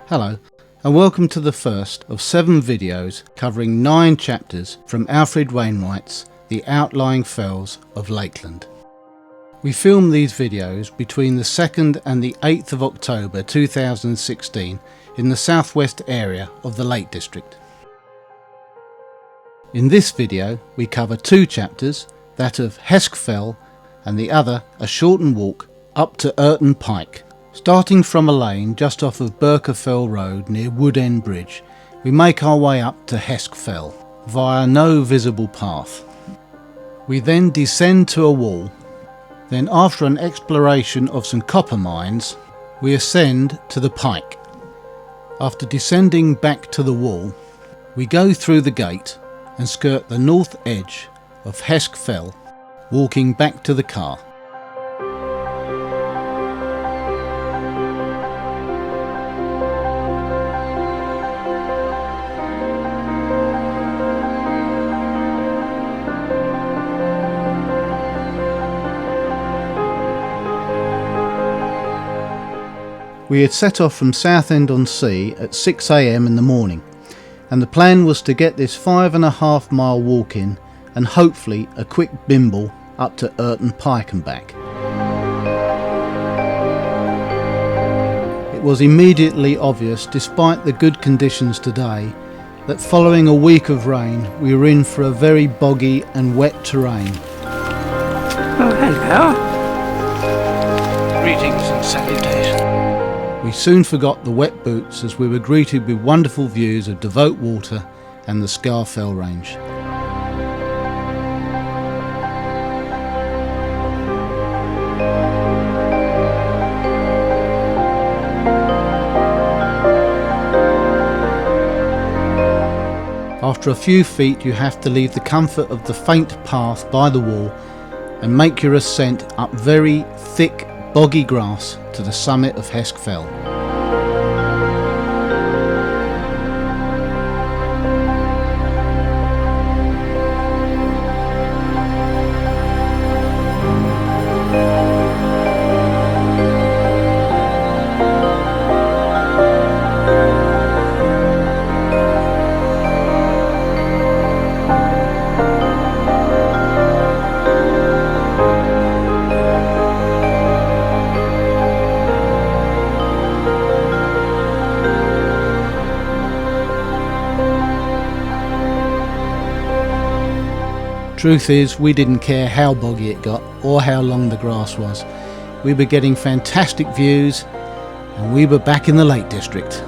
Hello, and welcome to the first of 7 videos covering 9 chapters from Alfred Wainwright's The Outlying Fells of Lakeland. We filmed these videos between the 2nd and the 8th of October 2016 in the southwest area of the Lake District. In this video we cover 2 chapters, that of Hesk Fell and the other a shortened walk up to Irton Pike. Starting from a lane just off of Birker Fell Road near Wood End Bridge, we make our way up to Hesk Fell via no visible path. We then descend to a wall. Then after an exploration of some copper mines, we ascend to the pike. After descending back to the wall, we go through the gate and skirt the north edge of Hesk Fell, walking back to the car. We had set off from Southend-on-Sea at 6 AM in the morning, and the plan was to get this 5.5 mile walk in and hopefully a quick bimble up to Irton Pike and back. It was immediately obvious, despite the good conditions today, that following a week of rain we were in for a very boggy and wet terrain. Oh, hello. Greetings and salutations. We soon forgot the wet boots as we were greeted with wonderful views of Devoke Water and the Fell range. After a few feet you have to leave the comfort of the faint path by the wall and make your ascent up very thick boggy grass to the summit of Hesk Fell. Truth is, we didn't care how boggy it got or how long the grass was. We were getting fantastic views and we were back in the Lake District.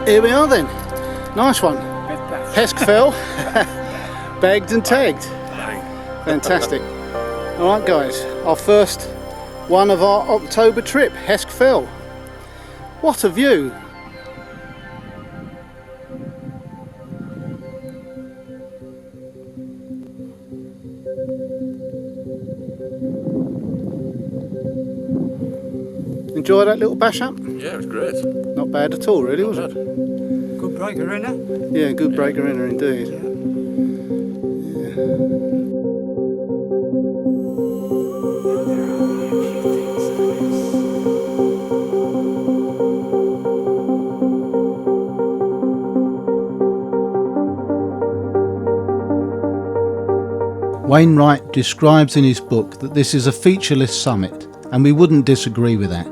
Here we are then. Nice one. Hesk Fell. Bagged and tagged. Fantastic. Alright guys, our first one of our October trip, Hesk Fell. What a view. Enjoy that little bash up? Yeah, it was great. Not bad at all really, was it? Good breaker inner. Yeah, good breaker inner indeed. Yeah. Wainwright describes in his book that this is a featureless summit, and we wouldn't disagree with that.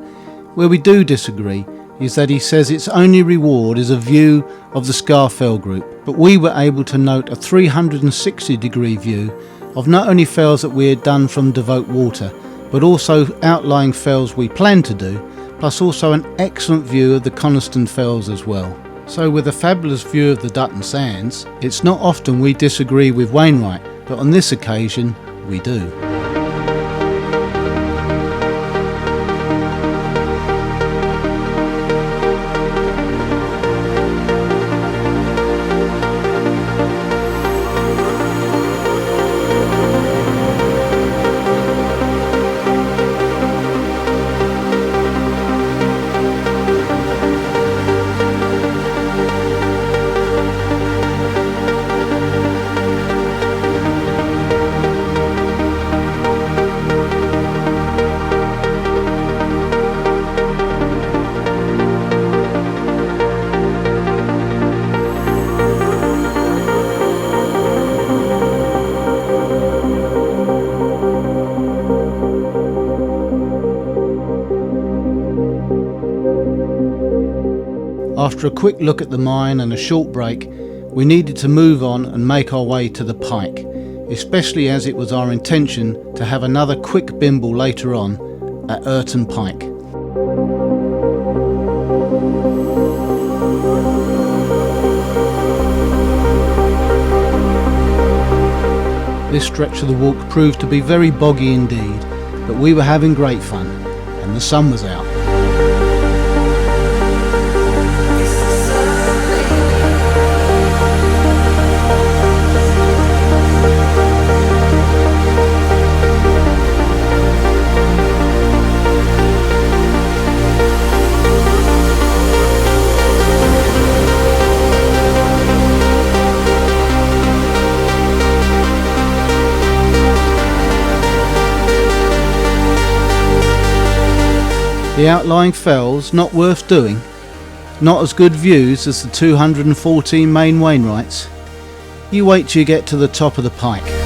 Where we do disagree is that he says its only reward is a view of the Fell group, but we were able to note a 360-degree view of not only fells that we had done from Devoke Water, but also outlying fells we planned to do, plus also an excellent view of the Coniston Fells as well. So with a fabulous view of the Dutton Sands, it's not often we disagree with Wainwright, but on this occasion we do. After a quick look at the mine and a short break, we needed to move on and make our way to the Pike, especially as it was our intention to have another quick bimble later on at Irton Pike. This stretch of the walk proved to be very boggy indeed, but we were having great fun and the sun was out. The outlying fells, not worth doing, not as good views as the 214 main Wainwrights. You wait till you get to the top of the Pike.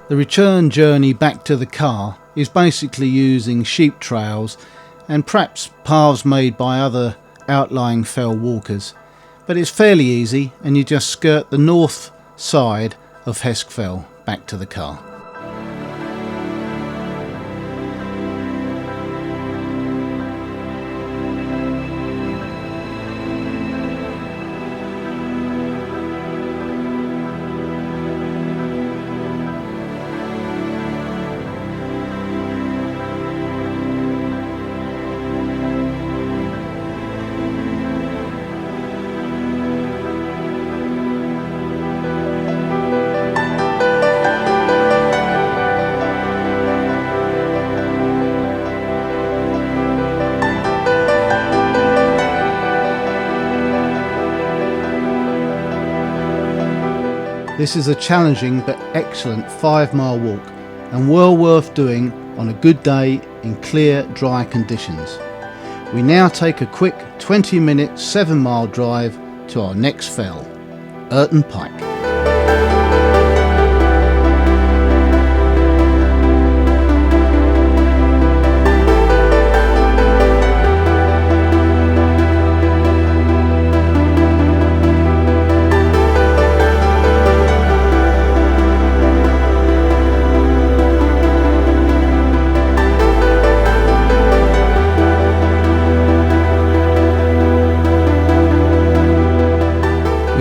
The return journey back to the car is basically using sheep trails and perhaps paths made by other outlying fell walkers, but it's fairly easy and you just skirt the north side of Hesk Fell back to the car. This is a challenging but excellent 5-mile walk and well worth doing on a good day in clear, dry conditions. We now take a quick 20-minute 7-mile drive to our next fell, Irton Pike.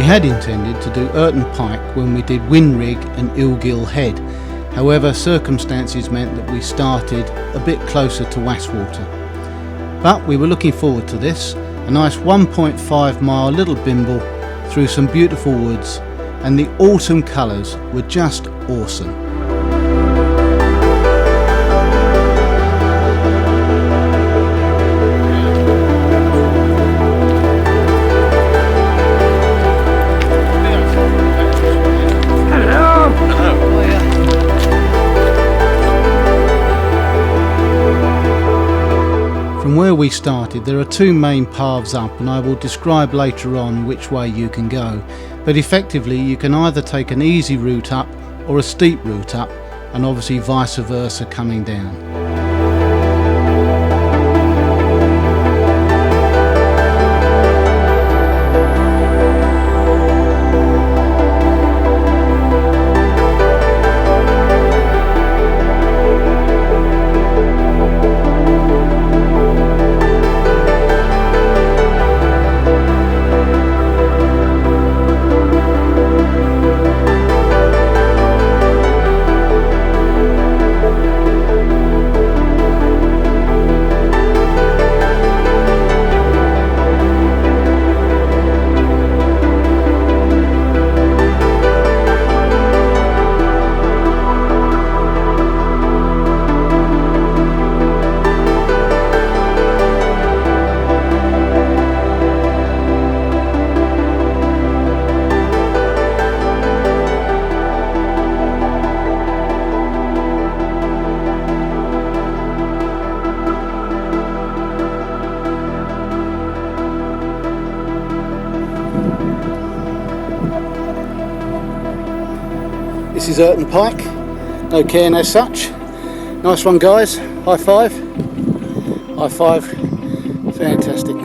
had intended to do Irton Pike when we did Winrig and Ilgill Head. However, circumstances meant that we started a bit closer to Wastwater. But we were looking forward to this, a nice 1.5 mile little bimble through some beautiful woods, and the autumn colours were just awesome. From where we started, there are two main paths up, and I will describe later on which way you can go. But effectively you can either take an easy route up or a steep route up, and obviously vice versa coming down. This is Irton Pike, no cairn as such. Nice one guys, high five. High five, fantastic,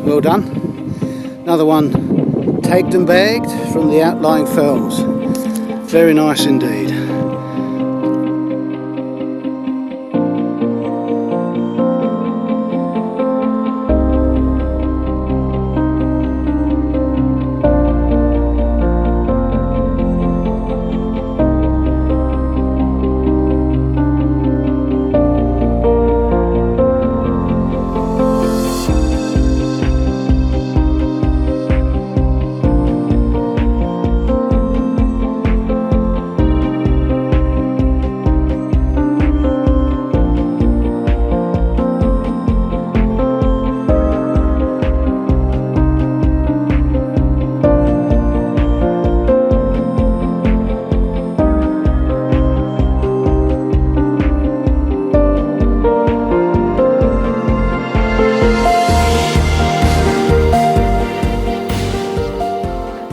well done. Another one tagged and bagged from the Outlying fells, very nice indeed.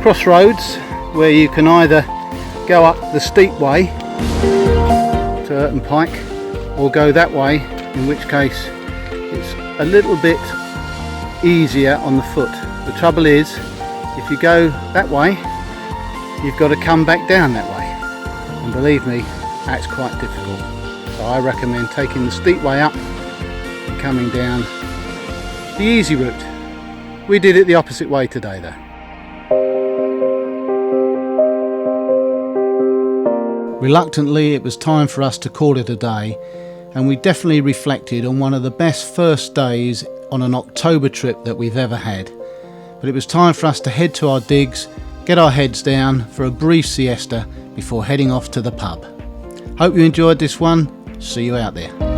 Crossroads where you can either go up the steep way to Irton Pike or go that way, in which case it's a little bit easier on the foot. The trouble is, if you go that way you've got to come back down that way, and believe me, that's quite difficult. So I recommend taking the steep way up and coming down the easy route. We did it the opposite way today though. Reluctantly, it was time for us to call it a day, and we definitely reflected on one of the best first days on an October trip that we've ever had. But it was time for us to head to our digs, get our heads down for a brief siesta before heading off to the pub. Hope you enjoyed this one. See you out there.